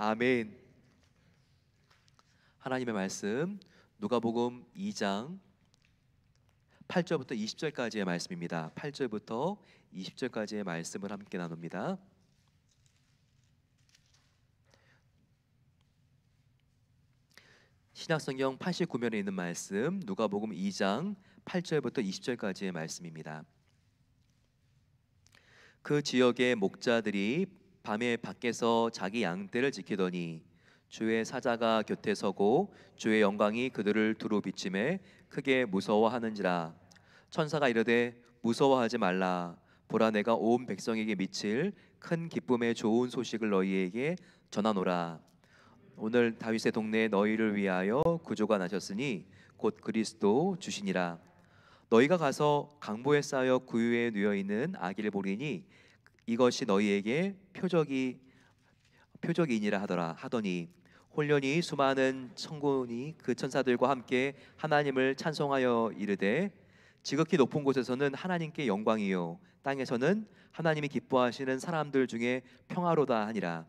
아멘. 하나님의 말씀 누가복음 2장 8절부터 20절까지의 말씀입니다. 8절부터 20절까지의 말씀을 함께 나눕니다. 신약성경 89면에 있는 말씀 누가복음 2장 8절부터 20절까지의 말씀입니다. 그 지역의 목자들이 밤에 밖에서 자기 양떼를 지키더니 주의 사자가 곁에 서고 주의 영광이 그들을 두루 비침에 크게 무서워하는지라. 천사가 이르되 무서워하지 말라. 보라, 내가 온 백성에게 미칠 큰 기쁨의 좋은 소식을 너희에게 전하노라. 오늘 다윗의 동네에 너희를 위하여 구조가 나셨으니 곧 그리스도 주시니라. 너희가 가서 강보에 쌓여 구유에 누워 있는 아기를 보리니 이것이 너희에게 표적이니라 하더니 홀련히 수많은 천군이 그 천사들과 함께 하나님을 찬송하여 이르되 지극히 높은 곳에서는 하나님께 영광이요 땅에서는 하나님이 기뻐하시는 사람들 중에 평화로다 하니라.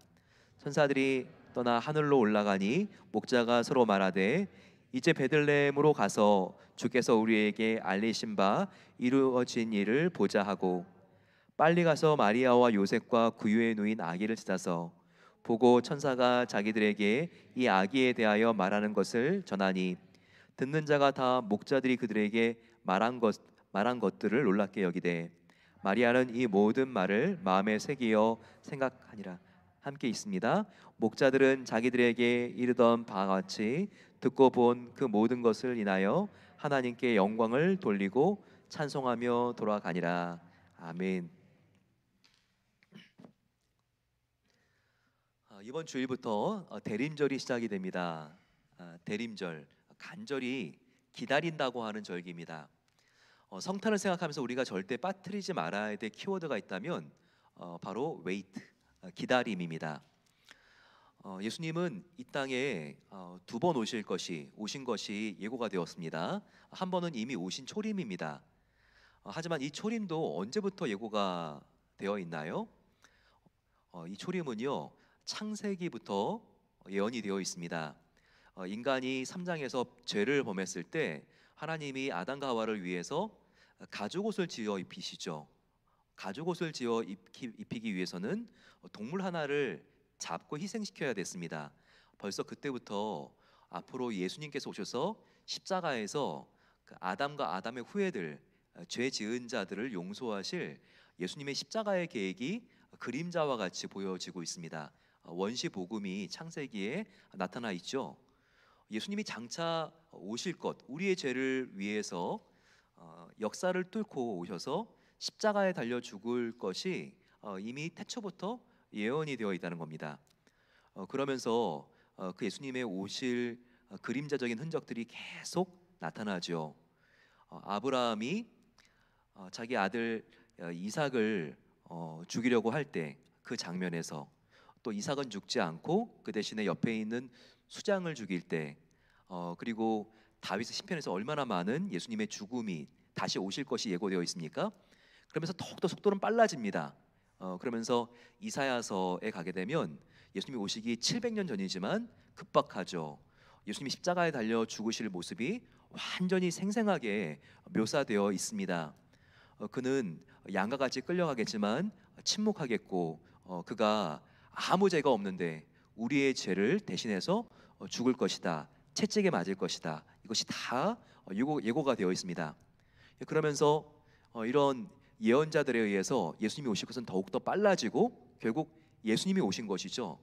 천사들이 떠나 하늘로 올라가니 목자가 서로 말하되 이제 베들레헴으로 가서 주께서 우리에게 알리신 바 이루어진 일을 보자 하고 빨리 가서 마리아와 요셉과 구유에 누인 아기를 찾아서 보고 천사가 자기들에게 이 아기에 대하여 말하는 것을 전하니 듣는 자가 다 목자들이 그들에게 말한 것들을 놀랍게 여기되 마리아는 이 모든 말을 마음에 새기어 생각하니라. 함께 있습니다. 목자들은 자기들에게 이르던 바와 같이 듣고 본 그 모든 것을 인하여 하나님께 영광을 돌리고 찬송하며 돌아가니라. 아멘. 이번 주일부터 대림절이 시작이 됩니다. 대림절, 간절히 기다린다고 하는 절기입니다. 성탄을 생각하면서 우리가 절대 빠뜨리지 말아야 될 키워드가 있다면 바로 wait, 기다림입니다. 예수님은 이 땅에 두 번 오신 것이 예고가 되었습니다. 한 번은 이미 오신 초림입니다. 하지만 이 초림도 언제부터 예고가 되어 있나요? 이 초림은요, 창세기부터 예언이 되어 있습니다. 인간이 3장에서 죄를 범했을 때 하나님이 아담과 하와를 위해서 가죽옷을 지어 입히시죠. 가죽옷을 지어 입히기 위해서는 동물 하나를 잡고 희생시켜야 됐습니다. 벌써 그때부터 앞으로 예수님께서 오셔서 십자가에서 그 아담과 아담의 후예들, 죄 지은 자들을 용서하실 예수님의 십자가의 계획이 그림자와 같이 보여지고 있습니다. 원시 복음이 창세기에 나타나 있죠. 예수님이 장차 오실 것, 우리의 죄를 위해서 역사를 뚫고 오셔서 십자가에 달려 죽을 것이 이미 태초부터 예언이 되어 있다는 겁니다. 그러면서 그 예수님의 오실 그림자적인 흔적들이 계속 나타나죠. 아브라함이 자기 아들 이삭을 죽이려고 할 때 그 장면에서, 또 이삭은 죽지 않고 그 대신에 옆에 있는 수장을 죽일 때, 그리고 다윗의 시편에서 얼마나 많은 예수님의 죽음이 다시 오실 것이 예고되어 있습니까? 그러면서 더욱더 속도는 빨라집니다. 그러면서 이사야서에 가게 되면 예수님이 오시기 700년 전이지만 급박하죠. 예수님이 십자가에 달려 죽으실 모습이 완전히 생생하게 묘사되어 있습니다. 그는 양과 같이 끌려가겠지만 침묵하겠고, 그가 아무 죄가 없는데 우리의 죄를 대신해서 죽을 것이다, 채찍에 맞을 것이다. 이것이 다 예고가 되어 있습니다. 그러면서 이런 예언자들에 의해서 예수님이 오실 것은 더욱더 빨라지고 결국 예수님이 오신 것이죠.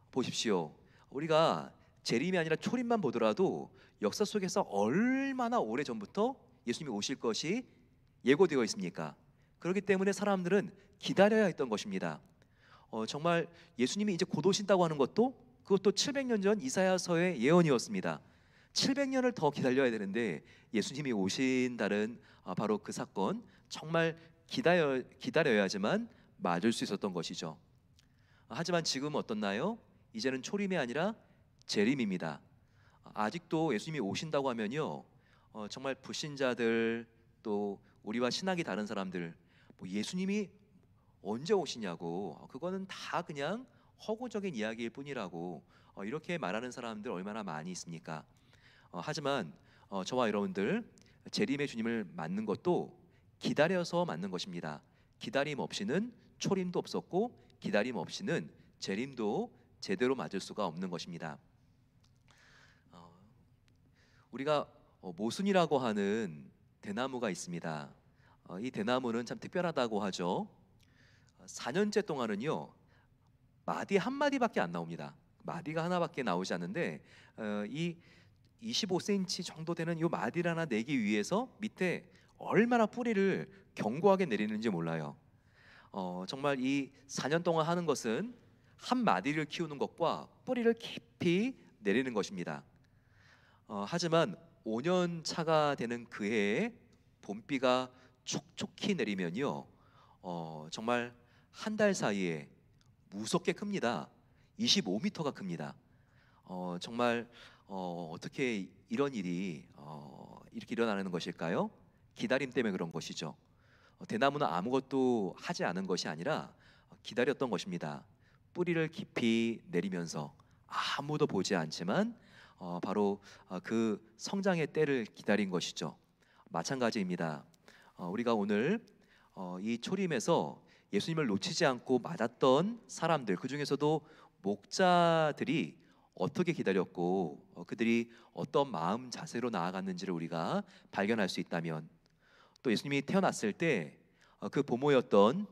보십시오. 우리가 재림이 아니라 초림만 보더라도 역사 속에서 얼마나 오래전부터 예수님이 오실 것이 예고되어 있습니까? 그렇기 때문에 사람들은 기다려야 했던 것입니다. 정말 예수님이 이제 곧 오신다고 하는 그것도 700년 전 이사야서의 예언이었습니다. 700년을 더 기다려야 되는데 예수님이 오신다는 바로 그 사건, 정말 기다려야지만 맞을 수 있었던 것이죠. 하지만 지금 어떻나요? 이제는 초림이 아니라 재림입니다. 아직도 예수님이 오신다고 하면요, 정말 불신자들, 또 우리와 신학이 다른 사람들, 예수님이 언제 오시냐고, 그거는 다 그냥 허구적인 이야기일 뿐이라고 이렇게 말하는 사람들 얼마나 많이 있습니까? 하지만 저와 여러분들 재림의 주님을 맞는 것도 기다려서 맞는 것입니다. 기다림 없이는 초림도 없었고 기다림 없이는 재림도 제대로 맞을 수가 없는 것입니다. 우리가 모순이라고 하는 대나무가 있습니다. 이 대나무는 참 특별하다고 하죠. 4년째 동안은요 마디 한 마디밖에 안 나옵니다. 마디가 하나밖에 나오지 않는데 이 25cm 정도 되는 이 마디를 하나 내기 위해서 밑에 얼마나 뿌리를 견고하게 내리는지 몰라요. 정말 이 4년 동안 하는 것은 한 마디를 키우는 것과 뿌리를 깊이 내리는 것입니다. 하지만 5년 차가 되는 그 해에 봄비가 촉촉히 내리면요, 정말 한 달 사이에 무섭게 큽니다. 25m가 큽니다. 정말 어떻게 이런 일이 이렇게 일어나는 것일까요? 기다림 때문에 그런 것이죠. 대나무는 아무것도 하지 않은 것이 아니라 기다렸던 것입니다. 뿌리를 깊이 내리면서 아무도 보지 않지만 바로 그 성장의 때를 기다린 것이죠. 마찬가지입니다. 우리가 오늘 이 초림에서 예수님을 놓치지 않고 맞았던 사람들, 그 중에서도 목자들이 어떻게 기다렸고 그들이 어떤 마음 자세로 나아갔는지를 우리가 발견할 수 있다면, 또 예수님이 태어났을 때 그 부모였던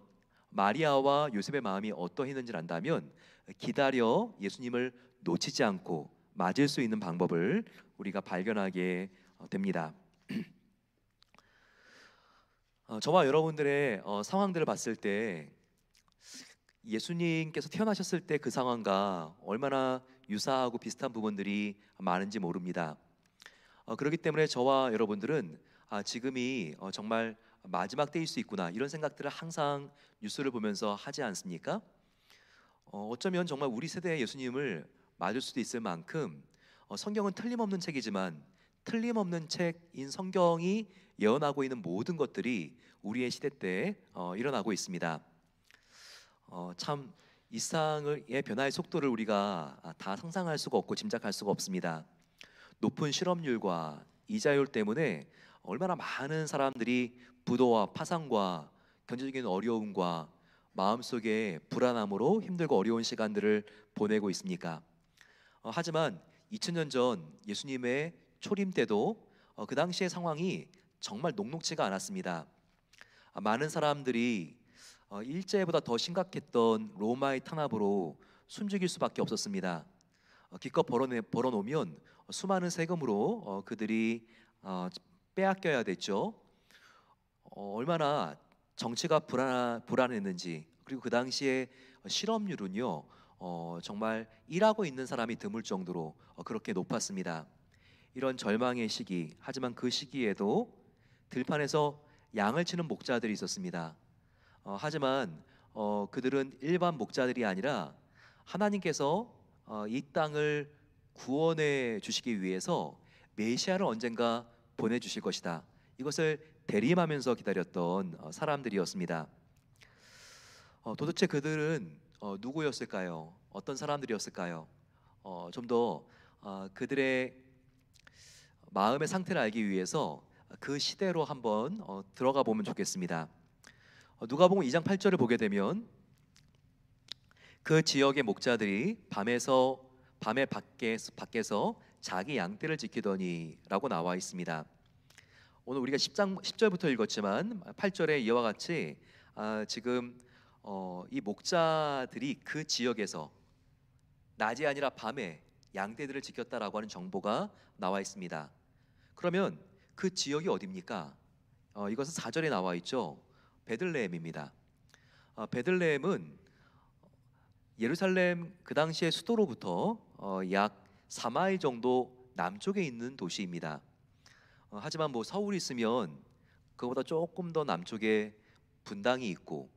마리아와 요셉의 마음이 어떠했는지를 안다면 기다려 예수님을 놓치지 않고 맞을 수 있는 방법을 우리가 발견하게 됩니다. 저와 여러분들의 상황들을 봤을 때 예수님께서 태어나셨을 때 그 상황과 얼마나 유사하고 비슷한 부분들이 많은지 모릅니다. 그렇기 때문에 저와 여러분들은 지금이 정말 마지막 때일 수 있구나, 이런 생각들을 항상 뉴스를 보면서 하지 않습니까? 어쩌면 정말 우리 세대의 예수님을 맞을 수도 있을 만큼 성경은 틀림없는 책이지만 틀림없는 책인 성경이 예언하고 있는 모든 것들이 우리의 시대 때 일어나고 있습니다. 참 이 세상의 변화의 속도를 우리가 다 상상할 수가 없고 짐작할 수가 없습니다. 높은 실업률과 이자율 때문에 얼마나 많은 사람들이 부도와 파산과 경제적인 어려움과 마음속에 불안함으로 힘들고 어려운 시간들을 보내고 있습니까? 하지만 2000년 전 예수님의 초림 때도 그 당시의 상황이 정말 녹록지가 않았습니다. 많은 사람들이 일제보다 더 심각했던 로마의 탄압으로 숨죽일 수밖에 없었습니다. 기껏 벌어놓으면 수많은 세금으로 그들이 빼앗겨야 됐죠. 얼마나 정치가 불안했는지, 그리고 그 당시에 실업률은요 정말 일하고 있는 사람이 드물 정도로 그렇게 높았습니다. 이런 절망의 시기, 하지만 그 시기에도 들판에서 양을 치는 목자들이 있었습니다. 하지만 그들은 일반 목자들이 아니라 하나님께서 이 땅을 구원해 주시기 위해서 메시아를 언젠가 보내주실 것이다, 이것을 대림하면서 기다렸던 사람들이었습니다. 도대체 그들은 누구였을까요? 어떤 사람들이었을까요? 좀 더 그들의 마음의 상태를 알기 위해서 그 시대로 한번 들어가 보면 좋겠습니다. 누가복음 2장 8절을 보게 되면 그 지역의 목자들이 밤에 밖에서 자기 양떼를 지키더니라고 나와 있습니다. 오늘 우리가 10절부터 읽었지만 8절에 이와 같이 지금 이 목자들이 그 지역에서 낮이 아니라 밤에 양떼들을 지켰다라고 하는 정보가 나와 있습니다. 그러면 그 지역이 어디입니까? 이것은 4절에 나와 있죠. 베들레헴입니다. 베들레헴은 예루살렘 그 당시의 수도로부터 약 4마일 정도 남쪽에 있는 도시입니다. 하지만 뭐 서울이 있으면 그거보다 조금 더 남쪽에 분당이 있고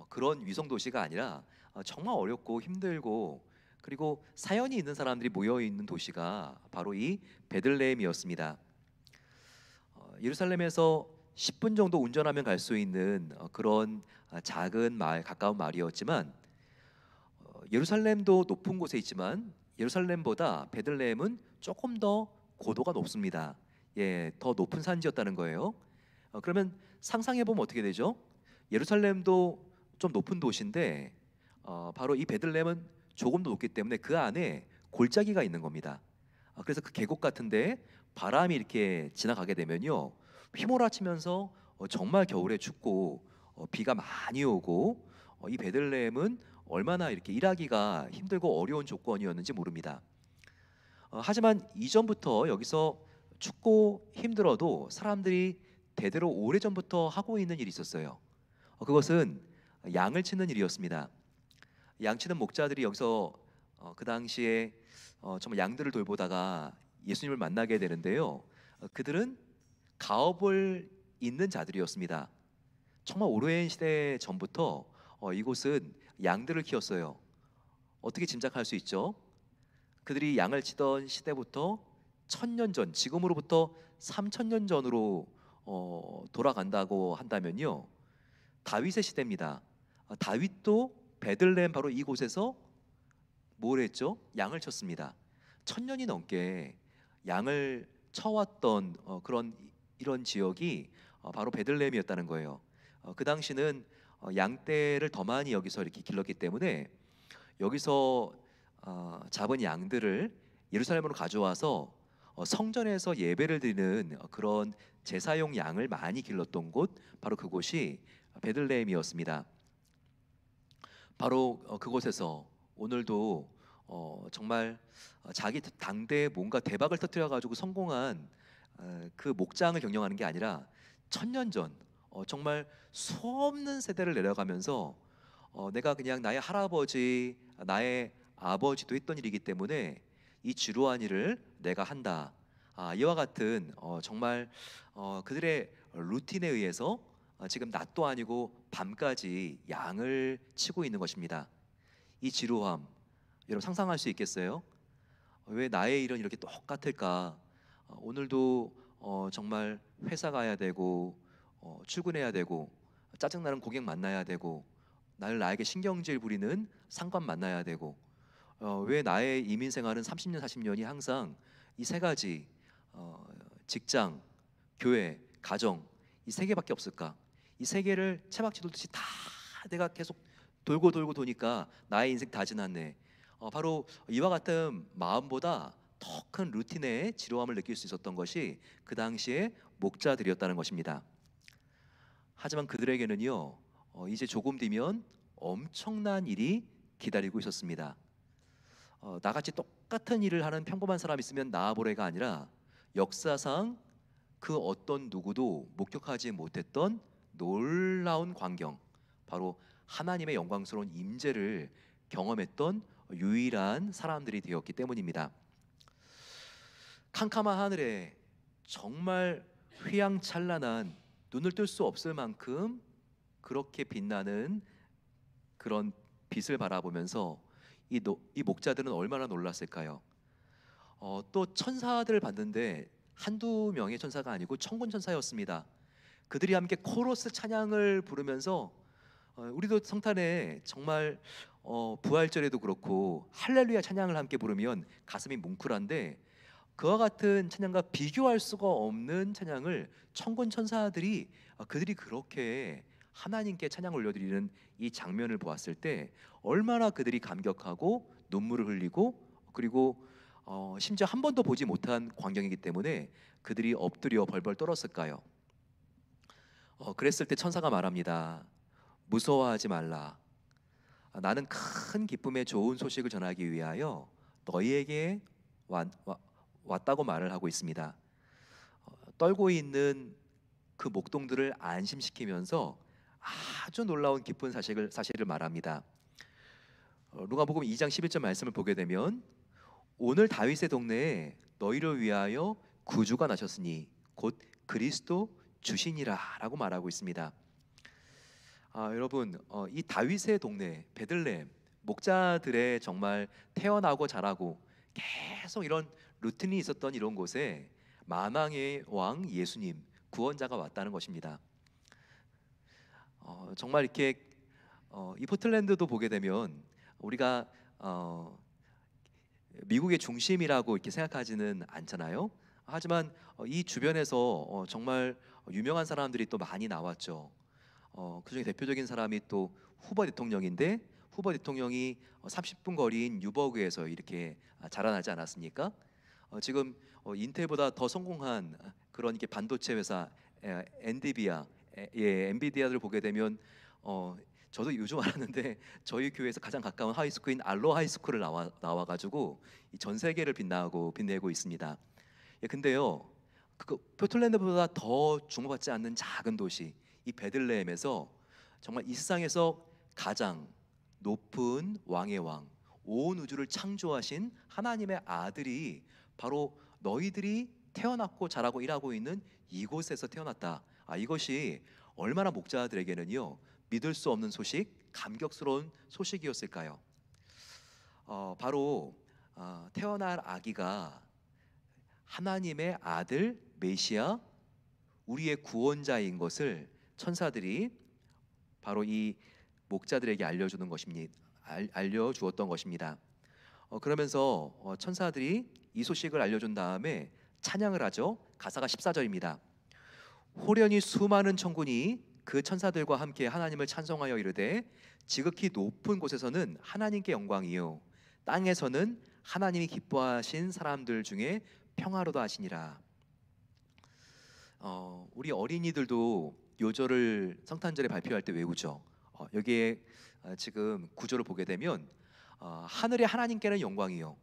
그런 위성 도시가 아니라 정말 어렵고 힘들고 그리고 사연이 있는 사람들이 모여 있는 도시가 바로 이 베들레헴이었습니다. 예루살렘에서 10분 정도 운전하면 갈 수 있는 그런 작은 마을, 가까운 마을이었지만 예루살렘도 높은 곳에 있지만 예루살렘보다 베들레헴은 조금 더 고도가 높습니다. 예, 더 높은 산지였다는 거예요. 그러면 상상해 보면 어떻게 되죠? 예루살렘도 좀 높은 도시인데 바로 이 베들레헴은 조금 더 높기 때문에 그 안에 골짜기가 있는 겁니다. 그래서 그 계곡 같은데 바람이 이렇게 지나가게 되면요, 휘몰아치면서 정말 겨울에 춥고 비가 많이 오고 이 베들레헴은 얼마나 이렇게 일하기가 힘들고 어려운 조건이었는지 모릅니다. 하지만 이전부터 여기서 춥고 힘들어도 사람들이 대대로 오래전부터 하고 있는 일이 있었어요. 그것은 양을 치는 일이었습니다. 양치는 목자들이 여기서 그 당시에 정말 양들을 돌보다가 예수님을 만나게 되는데요. 그들은 가업을 잇는 자들이었습니다. 정말 오랜 시대 전부터 이곳은 양들을 키웠어요. 어떻게 짐작할 수 있죠? 그들이 양을 치던 시대부터 1000년 전, 지금으로부터 3000년 전으로 돌아간다고 한다면요, 다윗의 시대입니다. 다윗도 베들레헴 바로 이곳에서 뭘 했죠? 양을 쳤습니다. 1000년이 넘게 양을 쳐왔던 이런 지역이 바로 베들레헴이었다는 거예요. 그 당시는 양떼를 더 많이 여기서 이렇게 길렀기 때문에 여기서 잡은 양들을 예루살렘으로 가져와서 성전에서 예배를 드리는 그런 제사용 양을 많이 길렀던 곳, 바로 그곳이 베들레헴이었습니다. 바로 그곳에서 오늘도 정말 자기 당대에 뭔가 대박을 터뜨려 가지고 성공한 그 목장을 경영하는 게 아니라 1000년 전 정말 수없는 세대를 내려가면서 내가 그냥 나의 할아버지, 나의 아버지도 했던 일이기 때문에 이 지루한 일을 내가 한다. 이와 같은 정말 그들의 루틴에 의해서 지금 낮도 아니고 밤까지 양을 치고 있는 것입니다. 이 지루함, 여러분 상상할 수 있겠어요? 왜 나의 일은 이렇게 똑같을까? 오늘도 정말 회사 가야 되고 출근해야 되고 짜증나는 고객 만나야 되고 나에게 신경질 부리는 상관 만나야 되고 왜 나의 이민 생활은 30년 40년이 항상 이 세 가지 직장, 교회, 가정 이 세 개밖에 없을까? 이 세 개를 채막 지돌듯이 다 내가 계속 돌고 돌고 도니까 나의 인생 다 지났네. 바로 이와 같은 마음보다 더 큰 루틴의 지루함을 느낄 수 있었던 것이 그 당시의 목자들이었다는 것입니다. 하지만 그들에게는요, 이제 조금 뒤면 엄청난 일이 기다리고 있었습니다. 나같이 똑같은 일을 하는 평범한 사람이 있으면 나아보래가 아니라 역사상 그 어떤 누구도 목격하지 못했던 놀라운 광경, 바로 하나님의 영광스러운 임재를 경험했던 유일한 사람들이 되었기 때문입니다. 캄캄한 하늘에 정말 휘황찬란한, 눈을 뜰 수 없을 만큼 그렇게 빛나는 그런 빛을 바라보면서 이 목자들은 얼마나 놀랐을까요? 또 천사들을 봤는데 한두 명의 천사가 아니고 천군 천사였습니다. 그들이 함께 코러스 찬양을 부르면서 우리도 성탄에 정말 부활절에도 그렇고 할렐루야 찬양을 함께 부르면 가슴이 뭉클한데, 그와 같은 찬양과 비교할 수가 없는 찬양을 천군 천사들이 그들이 그렇게 하나님께 찬양 올려드리는 이 장면을 보았을 때 얼마나 그들이 감격하고 눈물을 흘리고, 그리고 심지어 한 번도 보지 못한 광경이기 때문에 그들이 엎드려 벌벌 떨었을까요? 그랬을 때 천사가 말합니다. 무서워하지 말라. 나는 큰 기쁨의 좋은 소식을 전하기 위하여 너희에게 왔다고 말을 하고 있습니다. 떨고 있는 그 목동들을 안심시키면서 아주 놀라운 기쁜 사실을 말합니다. 누가복음 2장 11절 말씀을 보게 되면 오늘 다윗의 동네에 너희를 위하여 구주가 나셨으니 곧 그리스도 주시니라라고 말하고 있습니다. 여러분, 이 다윗의 동네 베들레헴, 목자들의 정말 태어나고 자라고 계속 이런 루틴이 있었던 이런 곳에 만왕의 왕 예수님 구원자가 왔다는 것입니다. 정말 이렇게 이 포틀랜드도 보게 되면 우리가 어, 미국의 중심이라고 이렇게 생각하지는 않잖아요. 하지만 이 주변에서 정말 유명한 사람들이 또 많이 나왔죠. 그중에 대표적인 사람이 또 후보 대통령인데, 후보 대통령이 30분 거리인 뉴버그에서 이렇게 자라나지 않았습니까? 지금 인텔보다 더 성공한 그런 이렇게 반도체 회사 엔비디아, 엔비디아를 보게 되면 저도 요즘 알았는데 저희 교회에서 가장 가까운 하이스쿨인 알로 하이스쿨을 나와가지고 전 세계를 빛내고 있습니다. 근데요, 그 포틀랜드보다 더 주목받지 않는 작은 도시 이 베들레헴에서 정말 이 세상에서 가장 높은 왕의 왕, 온 우주를 창조하신 하나님의 아들이 바로 너희들이 태어났고 자라고 일하고 있는 이곳에서 태어났다. 이것이 얼마나 목자들에게는요 믿을 수 없는 소식, 감격스러운 소식이었을까요? 바로 태어날 아기가 하나님의 아들 메시아, 우리의 구원자인 것을 천사들이 바로 이 목자들에게 알려주었던 것입니다. 그러면서 천사들이 이 소식을 알려준 다음에 찬양을 하죠. 가사가 14절입니다. 호련히 수많은 천군이 그 천사들과 함께 하나님을 찬송하여 이르되 지극히 높은 곳에서는 하나님께 영광이요 땅에서는 하나님이 기뻐하신 사람들 중에 평화로다 하시니라. 우리 어린이들도 요절을 성탄절에 발표할 때 외우죠. 여기에 지금 구절을 보게 되면 하늘의 하나님께는 영광이요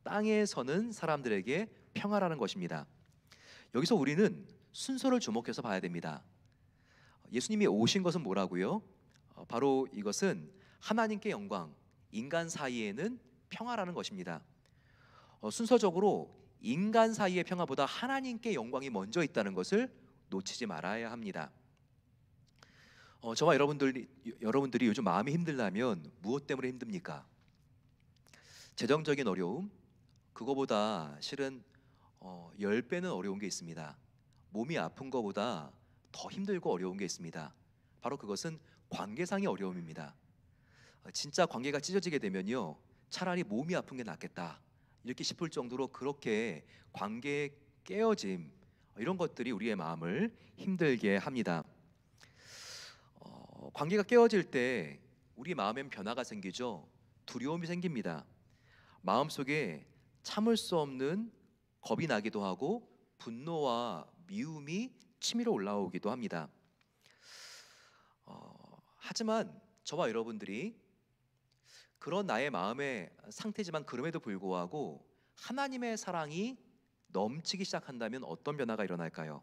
땅에서는 사람들에게 평화라는 것입니다. 여기서 우리는 순서를 주목해서 봐야 됩니다. 예수님이 오신 것은 뭐라고요? 바로 이것은 하나님께 영광, 인간 사이에는 평화라는 것입니다. 순서적으로 인간 사이의 평화보다 하나님께 영광이 먼저 있다는 것을 놓치지 말아야 합니다. 저와 여러분들이 요즘 마음이 힘들다면 무엇 때문에 힘듭니까? 재정적인 어려움, 그거보다 실은 10배는 어려운 게 있습니다. 몸이 아픈 것보다 더 힘들고 어려운 게 있습니다. 바로 그것은 관계상의 어려움입니다. 진짜 관계가 찢어지게 되면요 차라리 몸이 아픈 게 낫겠다 이렇게 싶을 정도로 그렇게 관계의 깨어짐, 이런 것들이 우리의 마음을 힘들게 합니다. 관계가 깨어질 때 우리 마음엔 변화가 생기죠. 두려움이 생깁니다. 마음속에 참을 수 없는 겁이 나기도 하고 분노와 미움이 치밀어 올라오기도 합니다. 하지만 저와 여러분들이 그런 나의 마음의 상태지만 그럼에도 불구하고 하나님의 사랑이 넘치기 시작한다면 어떤 변화가 일어날까요?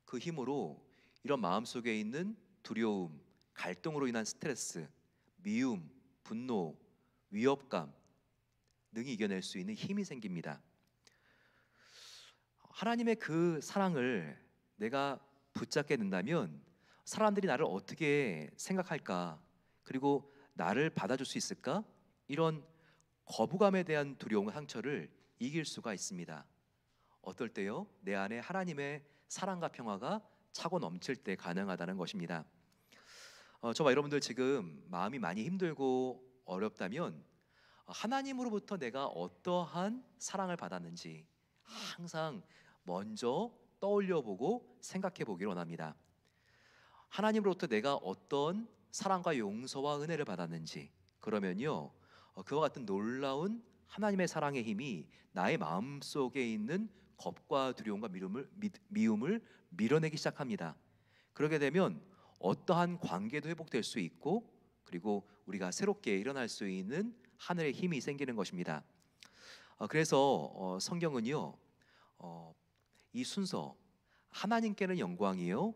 그 힘으로 이런 마음속에 있는 두려움, 갈등으로 인한 스트레스, 미움, 분노, 위협감 등이 이겨낼 수 있는 힘이 생깁니다. 하나님의 그 사랑을 내가 붙잡게 된다면 사람들이 나를 어떻게 생각할까? 그리고 나를 받아줄 수 있을까? 이런 거부감에 대한 두려움과 상처를 이길 수가 있습니다. 어떨 때요? 내 안에 하나님의 사랑과 평화가 차고 넘칠 때 가능하다는 것입니다. 저와 여러분들 지금 마음이 많이 힘들고 어렵다면 하나님으로부터 내가 어떠한 사랑을 받았는지 항상 먼저 떠올려 보고 생각해 보기를 원합니다. 하나님으로부터 내가 어떤 사랑과 용서와 은혜를 받았는지, 그러면요 그와 같은 놀라운 하나님의 사랑의 힘이 나의 마음속에 있는 겁과 두려움과 미움을 밀어내기 시작합니다. 그러게 되면 어떠한 관계도 회복될 수 있고, 그리고 우리가 새롭게 일어날 수 있는 하늘의 힘이 생기는 것입니다. 그래서 성경은요 이 순서, 하나님께는 영광이요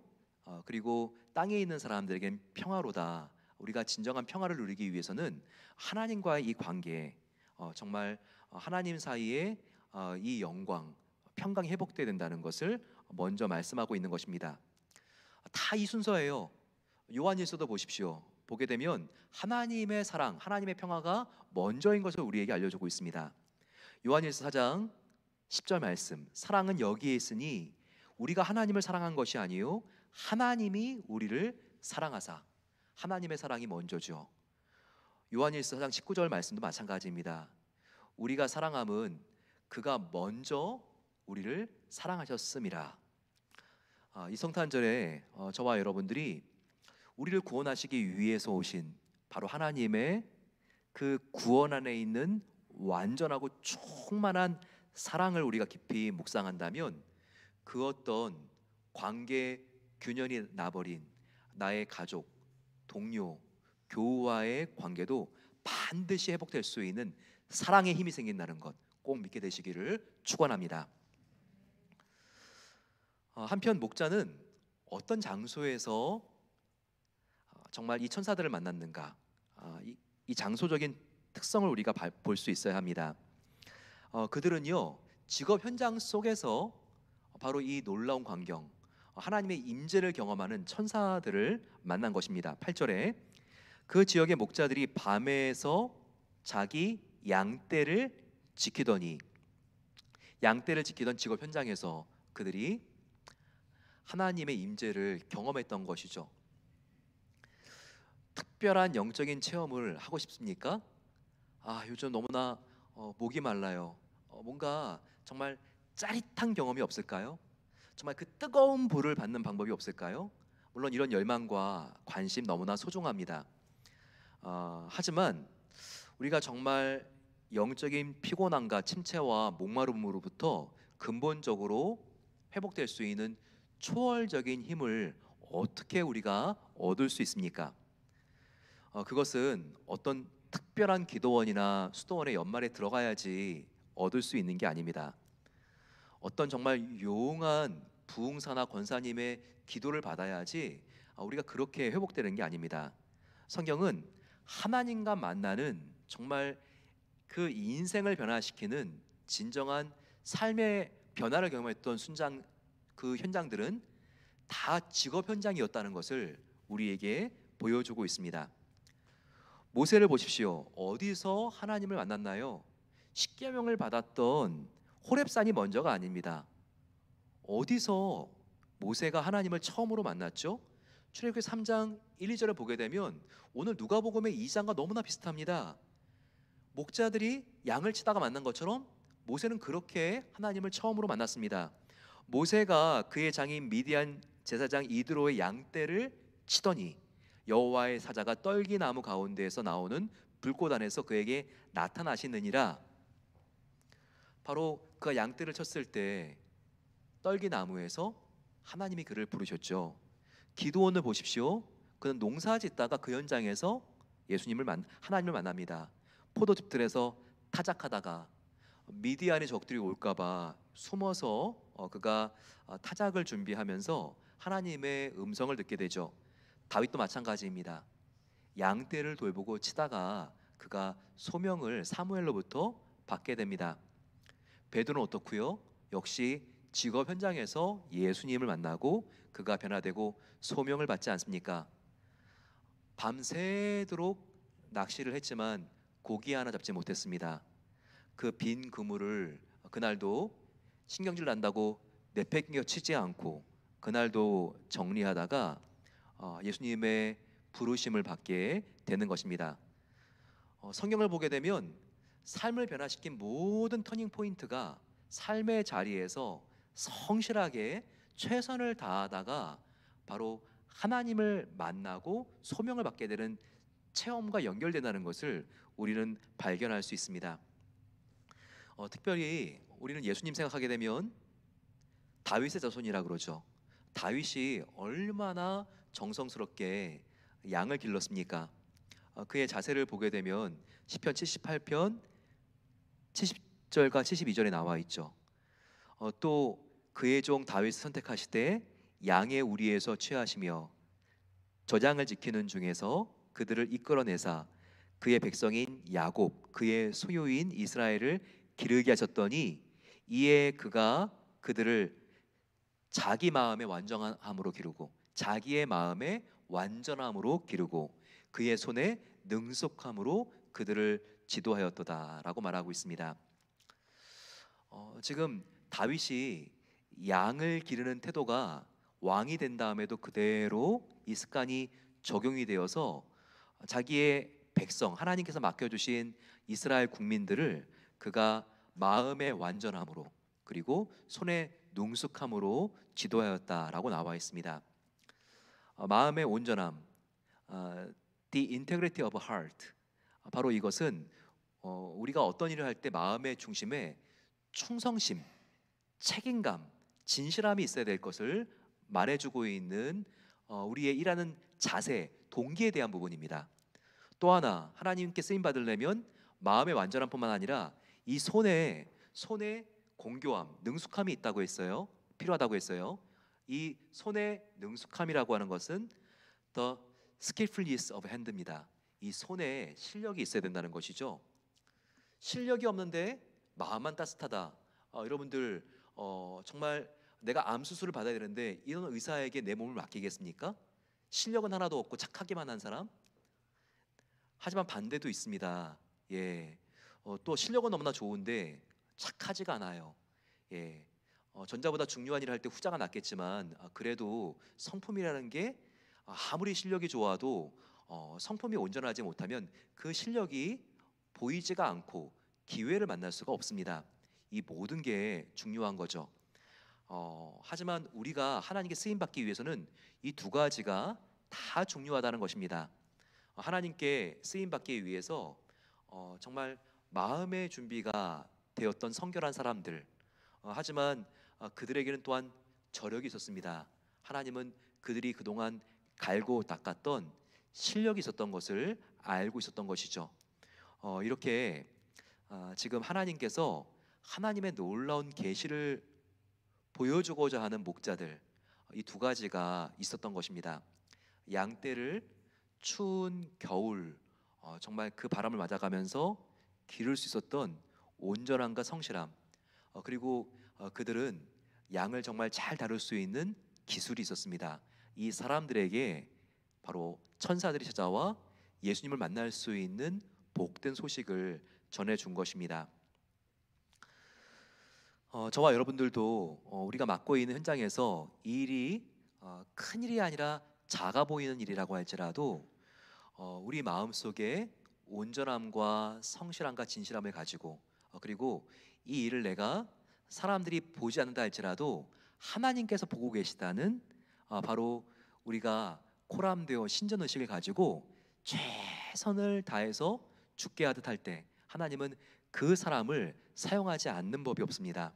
그리고 땅에 있는 사람들에겐 평화로다. 우리가 진정한 평화를 누리기 위해서는 하나님과의 이 관계, 정말 하나님 사이에 이 영광, 평강이 회복돼야 된다는 것을 먼저 말씀하고 있는 것입니다. 다 이 순서예요. 요한일서도 보십시오. 보게 되면 하나님의 사랑, 하나님의 평화가 먼저인 것을 우리에게 알려주고 있습니다. 요한일서 4장 10절 말씀, 사랑은 여기에 있으니 우리가 하나님을 사랑한 것이 아니요 하나님이 우리를 사랑하사. 하나님의 사랑이 먼저죠. 요한일서 4장 19절 말씀도 마찬가지입니다. 우리가 사랑함은 그가 먼저 우리를 사랑하셨음이라. 이 성탄절에 저와 여러분들이 우리를 구원하시기 위해서 오신 바로 하나님의 그 구원 안에 있는 완전하고 충만한 사랑을 우리가 깊이 묵상한다면 그 어떤 관계 균열이 나버린 나의 가족, 동료, 교우와의 관계도 반드시 회복될 수 있는 사랑의 힘이 생긴다는 것 꼭 믿게 되시기를 축원합니다. 한편 목자는 어떤 장소에서 정말 이 천사들을 만났는가, 이 장소적인 특성을 우리가 볼 수 있어야 합니다. 그들은요 직업 현장 속에서 바로 이 놀라운 광경, 하나님의 임재를 경험하는 천사들을 만난 것입니다. 8절에 그 지역의 목자들이 밤에서 자기 양떼를 지키더니, 양떼를 지키던 직업 현장에서 그들이 하나님의 임재를 경험했던 것이죠. 특별한 영적인 체험을 하고 싶습니까? 요즘 너무나 목이 말라요. 뭔가 정말 짜릿한 경험이 없을까요? 정말 그 뜨거운 불을 받는 방법이 없을까요? 물론 이런 열망과 관심 너무나 소중합니다. 하지만 우리가 정말 영적인 피곤함과 침체와 목마름으로부터 근본적으로 회복될 수 있는 초월적인 힘을 어떻게 우리가 얻을 수 있습니까? 그것은 어떤 특별한 기도원이나 수도원의 연말에 들어가야지 얻을 수 있는 게 아닙니다. 어떤 정말 용한 부흥사나 권사님의 기도를 받아야지 우리가 그렇게 회복되는 게 아닙니다. 성경은 하나님과 만나는 정말 그 인생을 변화시키는 진정한 삶의 변화를 경험했던 그 현장들은 다 직업 현장이었다는 것을 우리에게 보여주고 있습니다. 모세를 보십시오. 어디서 하나님을 만났나요? 십계명을 받았던 호렙산이 먼저가 아닙니다. 어디서 모세가 하나님을 처음으로 만났죠? 출애굽기 3장 1, 2절을 보게 되면 오늘 누가복음의 2장과 너무나 비슷합니다. 목자들이 양을 치다가 만난 것처럼 모세는 그렇게 하나님을 처음으로 만났습니다. 모세가 그의 장인 미디안 제사장 이드로의 양떼를 치더니 여호와의 사자가 떨기나무 가운데에서 나오는 불꽃 안에서 그에게 나타나시느니라. 바로 그가 양떼를 쳤을 때 떨기나무에서 하나님이 그를 부르셨죠. 기드온을 보십시오. 그는 농사짓다가 그 현장에서 하나님을 만납니다. 포도즙들에서 타작하다가 미디안의 적들이 올까봐 숨어서 그가 타작을 준비하면서 하나님의 음성을 듣게 되죠. 다윗도 마찬가지입니다. 양떼를 돌보고 치다가 그가 소명을 사무엘로부터 받게 됩니다. 베드로는 어떻고요? 역시 직업 현장에서 예수님을 만나고 그가 변화되고 소명을 받지 않습니까? 밤새도록 낚시를 했지만 고기 하나 잡지 못했습니다. 그 빈 그물을 그날도 신경질 난다고 내팽겨 치지 않고 그날도 정리하다가 예수님의 부르심을 받게 되는 것입니다. 성경을 보게 되면 삶을 변화시킨 모든 터닝 포인트가 삶의 자리에서 성실하게 최선을 다하다가 바로 하나님을 만나고 소명을 받게 되는 체험과 연결된다는 것을 우리는 발견할 수 있습니다. 특별히 우리는 예수님 생각하게 되면 다윗의 자손이라 그러죠. 다윗이 얼마나 정성스럽게 양을 길렀습니까? 그의 자세를 보게 되면 시편 78편 70절과 72절에 나와 있죠. 또 그의 종 다윗을 선택하시되 양의 우리에서 취하시며 저장을 지키는 중에서 그들을 이끌어내사 그의 백성인 야곱 그의 소유인 이스라엘을 기르게 하셨더니 이에 그가 그들을 자기 마음의 완전함으로 기르고 자기의 마음의 완전함으로 기르고 그의 손에 능숙함으로 그들을 지도하였도다라고 말하고 있습니다. 지금 다윗이 양을 기르는 태도가 왕이 된 다음에도 그대로 이 습관이 적용이 되어서 자기의 백성, 하나님께서 맡겨주신 이스라엘 국민들을 그가 마음의 완전함으로 그리고 손의 능숙함으로 지도하였다라고 나와 있습니다. 마음의 온전함, the integrity of heart. 바로 이것은 우리가 어떤 일을 할 때 마음의 중심에 충성심, 책임감, 진실함이 있어야 될 것을 말해주고 있는 우리의 일하는 자세, 동기에 대한 부분입니다. 또 하나, 하나님께 쓰임 받으려면 마음의 완전함뿐만 아니라 이 손에 공교함, 능숙함이 있다고 했어요. 필요하다고 했어요. 이 손의 능숙함이라고 하는 것은 the skillfulness of hand입니다. 이 손에 실력이 있어야 된다는 것이죠. 실력이 없는데 마음만 따뜻하다. 여러분들 정말 내가 암 수술을 받아야 되는데 이런 의사에게 내 몸을 맡기겠습니까? 실력은 하나도 없고 착하기만 한 사람? 하지만 반대도 있습니다. 예, 또 실력은 너무나 좋은데 착하지가 않아요. 예, 전자보다 중요한 일을 할 때 후자가 낫겠지만 그래도 성품이라는 게 아무리 실력이 좋아도 성품이 온전하지 못하면 그 실력이 보이지가 않고 기회를 만날 수가 없습니다. 이 모든 게 중요한 거죠. 하지만 우리가 하나님께 쓰임 받기 위해서는 이 두 가지가 다 중요하다는 것입니다. 하나님께 쓰임 받기 위해서 정말 마음의 준비가 되었던 성결한 사람들, 하지만 그들에게는 또한 저력이 있었습니다. 하나님은 그들이 그동안 갈고 닦았던 실력이 있었던 것을 알고 있었던 것이죠. 이렇게 지금 하나님께서 하나님의 놀라운 계시를 보여주고자 하는 목자들, 이 두 가지가 있었던 것입니다. 양떼를 추운 겨울 정말 그 바람을 맞아가면서 기를 수 있었던 온전함과 성실함, 그리고 그들은 양을 정말 잘 다룰 수 있는 기술이 있었습니다. 이 사람들에게 바로 천사들이 찾아와 예수님을 만날 수 있는 복된 소식을 전해준 것입니다. 저와 여러분들도 우리가 맡고 있는 현장에서 이 일이 큰 일이 아니라 작아 보이는 일이라고 할지라도 우리 마음속에 온전함과 성실함과 진실함을 가지고 그리고 이 일을 내가 사람들이 보지 않는다 할지라도 하나님께서 보고 계시다는 바로 우리가 코람되어 신전의식을 가지고 최선을 다해서 죽게 하듯 할 때 하나님은 그 사람을 사용하지 않는 법이 없습니다.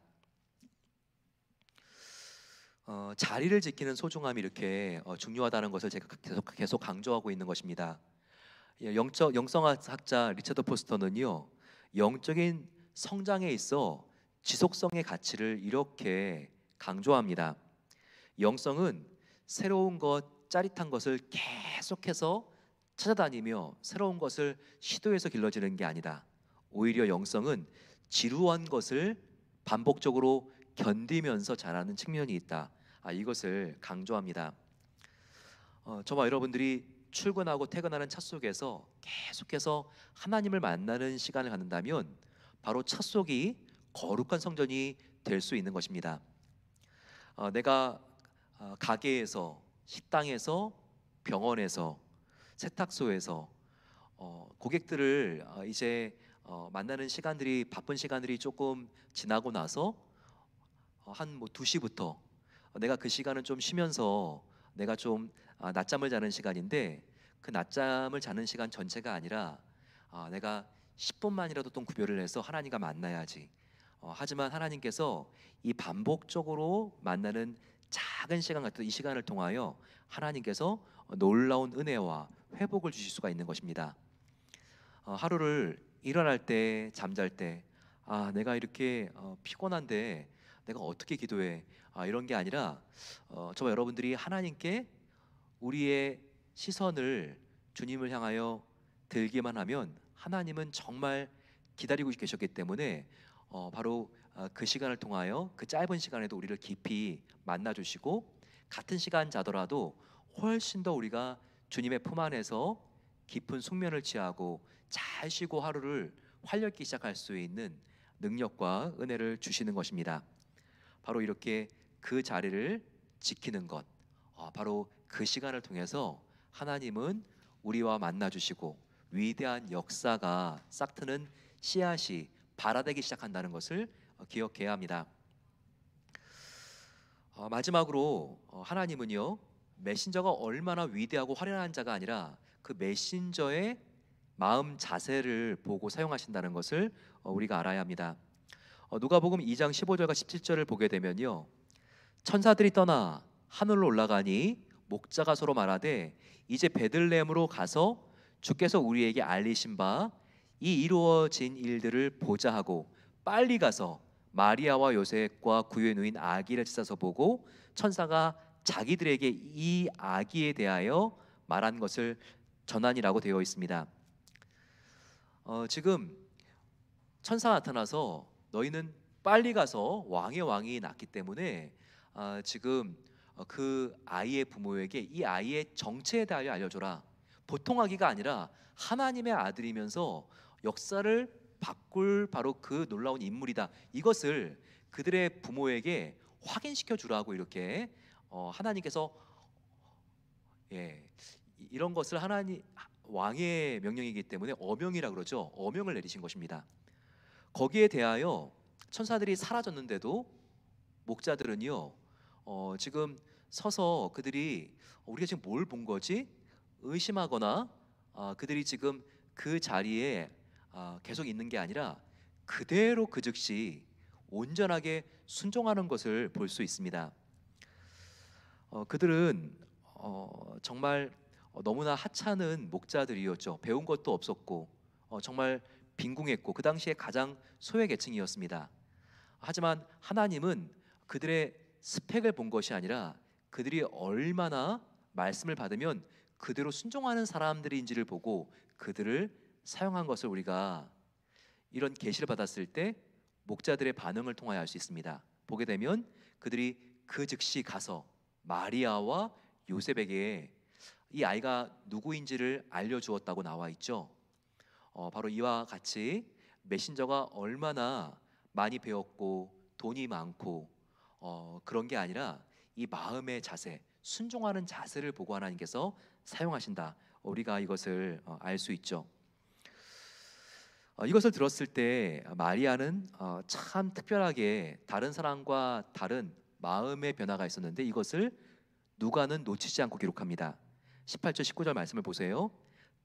자리를 지키는 소중함이 이렇게 중요하다는 것을 제가 계속 강조하고 있는 것입니다. 영성학자 리처드 포스터는요, 영적인 성장에 있어 지속성의 가치를 이렇게 강조합니다. 영성은 새로운 것, 짜릿한 것을 계속해서 찾아다니며 새로운 것을 시도해서 길러지는 게 아니다. 오히려 영성은 지루한 것을 반복적으로 견디면서 자라는 측면이 있다. 이것을 강조합니다. 저와 여러분들이 출근하고 퇴근하는 차 속에서 계속해서 하나님을 만나는 시간을 갖는다면 바로 차 속이 거룩한 성전이 될 수 있는 것입니다. 내가 가게에서, 식당에서, 병원에서, 세탁소에서 고객들을 이제 만나는 시간들이 바쁜 시간들이 조금 지나고 나서 한 2시부터 내가 그 시간은 좀 쉬면서 내가 좀 낮잠을 자는 시간인데 그 낮잠을 자는 시간 전체가 아니라 내가 10분만이라도 좀 구별을 해서 하나님과 만나야지. 하지만 하나님께서 이 반복적으로 만나는 작은 시간 같은 이 시간을 통하여 하나님께서 놀라운 은혜와 회복을 주실 수가 있는 것입니다. 하루를 일어날 때, 잠잘 때, 내가 이렇게 피곤한데 내가 어떻게 기도해? 이런 게 아니라 저와 여러분들이 하나님께 우리의 시선을 주님을 향하여 들기만 하면 하나님은 정말 기다리고 계셨기 때문에 바로 그 시간을 통하여 그 짧은 시간에도 우리를 깊이 만나 주시고 같은 시간 자더라도 훨씬 더 우리가 주님의 품 안에서 깊은 숙면을 취하고 잘 쉬고 하루를 활력있게 시작할 수 있는 능력과 은혜를 주시는 것입니다. 바로 이렇게 그 자리를 지키는 것, 바로 그 시간을 통해서 하나님은 우리와 만나 주시고 위대한 역사가 싹트는 씨앗이 발아되기 시작한다는 것을 기억해야 합니다. 마지막으로 하나님은요, 메신저가 얼마나 위대하고 화려한 자가 아니라 그 메신저의 마음 자세를 보고 사용하신다는 것을 우리가 알아야 합니다. 누가복음 2장 15절과 17절을 보게 되면요, 천사들이 떠나 하늘로 올라가니 목자가 서로 말하되 이제 베들레헴으로 가서 주께서 우리에게 알리신 바 이 이루어진 일들을 보자 하고 빨리 가서 마리아와 요셉과 구유에 누인 아기를 찾아서 보고 천사가 자기들에게 이 아기에 대하여 말한 것을 전하니라고 되어 있습니다. 지금 천사가 나타나서 너희는 빨리 가서 왕의 왕이 낳기 때문에 지금 그 아이의 부모에게 이 아이의 정체에 대하여 알려줘라. 보통 아기가 아니라 하나님의 아들이면서 역사를 바꿀 바로 그 놀라운 인물이다. 이것을 그들의 부모에게 확인시켜 주라고 이렇게 하나님께서 이런 것을 하나님 왕의 명령이기 때문에 어명이라 그러죠. 어명을 내리신 것입니다. 거기에 대하여 천사들이 사라졌는데도 목자들은요, 지금 서서 그들이 우리가 지금 뭘 본 거지? 의심하거나 그들이 지금 그 자리에 계속 있는 게 아니라 그대로 그 즉시 온전하게 순종하는 것을 볼 수 있습니다. 그들은 정말 너무나 하찮은 목자들이었죠. 배운 것도 없었고 정말 빈궁했고 그 당시에 가장 소외계층이었습니다. 하지만 하나님은 그들의 스펙을 본 것이 아니라 그들이 얼마나 말씀을 받으면 그대로 순종하는 사람들인지를 보고 그들을 사용한 것을 우리가 이런 계시를 받았을 때 목자들의 반응을 통하여 알 수 있습니다. 보게 되면 그들이 그 즉시 가서 마리아와 요셉에게 이 아이가 누구인지를 알려주었다고 나와 있죠. 바로 이와 같이 메신저가 얼마나 많이 배웠고 돈이 많고 그런 게 아니라 이 마음의 자세, 순종하는 자세를 보고 하나님께서 사용하신다. 우리가 이것을 알 수 있죠. 이것을 들었을 때 마리아는 참 특별하게 다른 사람과 다른 마음의 변화가 있었는데 이것을 누가는 놓치지 않고 기록합니다. 18절 19절 말씀을 보세요.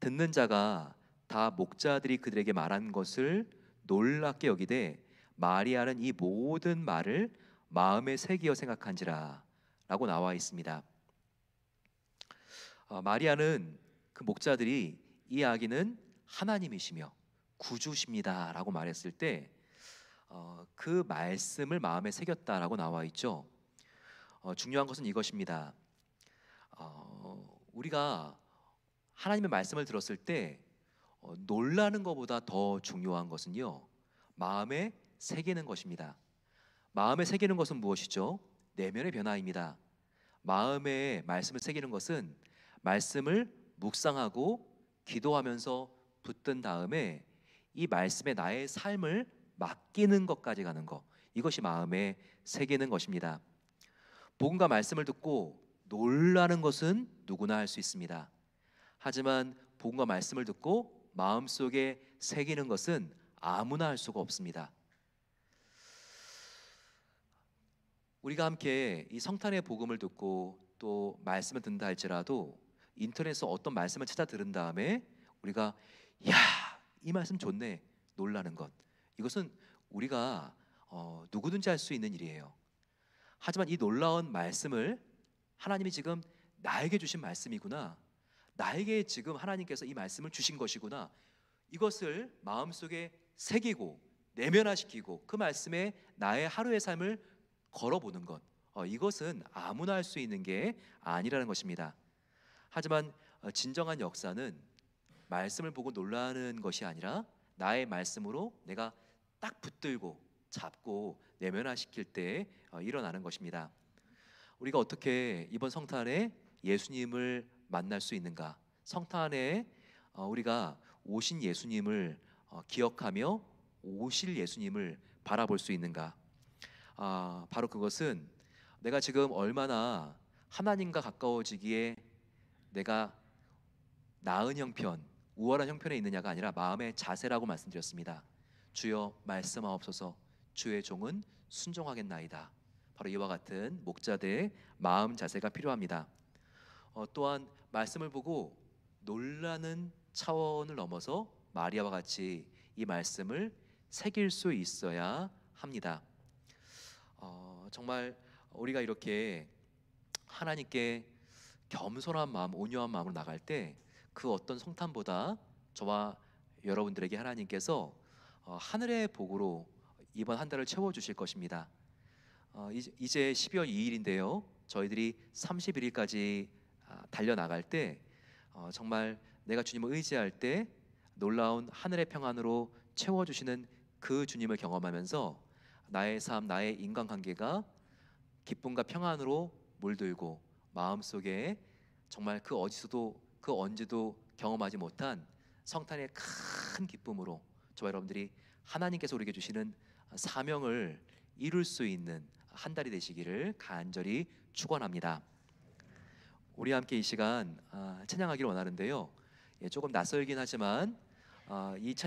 듣는 자가 다 목자들이 그들에게 말한 것을 놀랍게 여기되 마리아는 이 모든 말을 마음에 새기어 생각한지라 라고 나와 있습니다. 마리아는 그 목자들이 이 아기는 하나님이시며 구주십니다 라고 말했을 때 그 말씀을 마음에 새겼다라고 나와 있죠. 중요한 것은 이것입니다. 우리가 하나님의 말씀을 들었을 때 놀라는 것보다 더 중요한 것은요, 마음에 새기는 것입니다. 마음에 새기는 것은 무엇이죠? 내면의 변화입니다. 마음에 말씀을 새기는 것은 말씀을 묵상하고 기도하면서 붙든 다음에 이 말씀에 나의 삶을 맡기는 것까지 가는 것, 이것이 마음에 새기는 것입니다. 복음과 말씀을 듣고 놀라는 것은 누구나 할 수 있습니다. 하지만 복음과 말씀을 듣고 마음속에 새기는 것은 아무나 할 수가 없습니다. 우리가 함께 이 성탄의 복음을 듣고 또 말씀을 듣는다 할지라도 인터넷에서 어떤 말씀을 찾아 들은 다음에 우리가 야, 이 말씀 좋네, 놀라는 것, 이것은 우리가 누구든지 할 수 있는 일이에요. 하지만 이 놀라운 말씀을 하나님이 지금 나에게 주신 말씀이구나, 나에게 지금 하나님께서 이 말씀을 주신 것이구나, 이것을 마음속에 새기고 내면화시키고 그 말씀에 나의 하루의 삶을 걸어보는 것, 이것은 아무나 할 수 있는 게 아니라는 것입니다. 하지만 진정한 역사는 말씀을 보고 놀라는 것이 아니라 나의 말씀으로 내가 딱 붙들고 잡고 내면화시킬 때 일어나는 것입니다. 우리가 어떻게 이번 성탄에 예수님을 만날 수 있는가? 성탄에 우리가 오신 예수님을 기억하며 오실 예수님을 바라볼 수 있는가? 바로 그것은 내가 지금 얼마나 하나님과 가까워지기에 내가 나은 형편, 우월한 형편에 있느냐가 아니라 마음의 자세라고 말씀드렸습니다. 주여 말씀하옵소서, 주의 종은 순종하겠나이다. 바로 이와 같은 목자들의 마음 자세가 필요합니다. 또한 말씀을 보고 놀라는 차원을 넘어서 마리아와 같이 이 말씀을 새길 수 있어야 합니다. 정말 우리가 이렇게 하나님께 겸손한 마음, 온유한 마음으로 나갈 때 그 어떤 성탄보다 저와 여러분들에게 하나님께서 하늘의 복으로 이번 한 달을 채워 주실 것입니다. 이제 12월 2일인데요. 저희들이 31일까지 달려 나갈 때 정말 내가 주님을 의지할 때 놀라운 하늘의 평안으로 채워 주시는 그 주님을 경험하면서 나의 삶, 나의 인간관계가 기쁨과 평안으로 물들고 마음속에 정말 그 어디서도 그 언제도 경험하지 못한 성탄의 큰 기쁨으로 저와 여러분들이 하나님께서 우리에게 주시는 사명을 이룰 수 있는 한 달이 되시기를 간절히 축원합니다. 우리 함께 이 시간 찬양하기를 원하는데요. 조금 낯설긴 하지만 이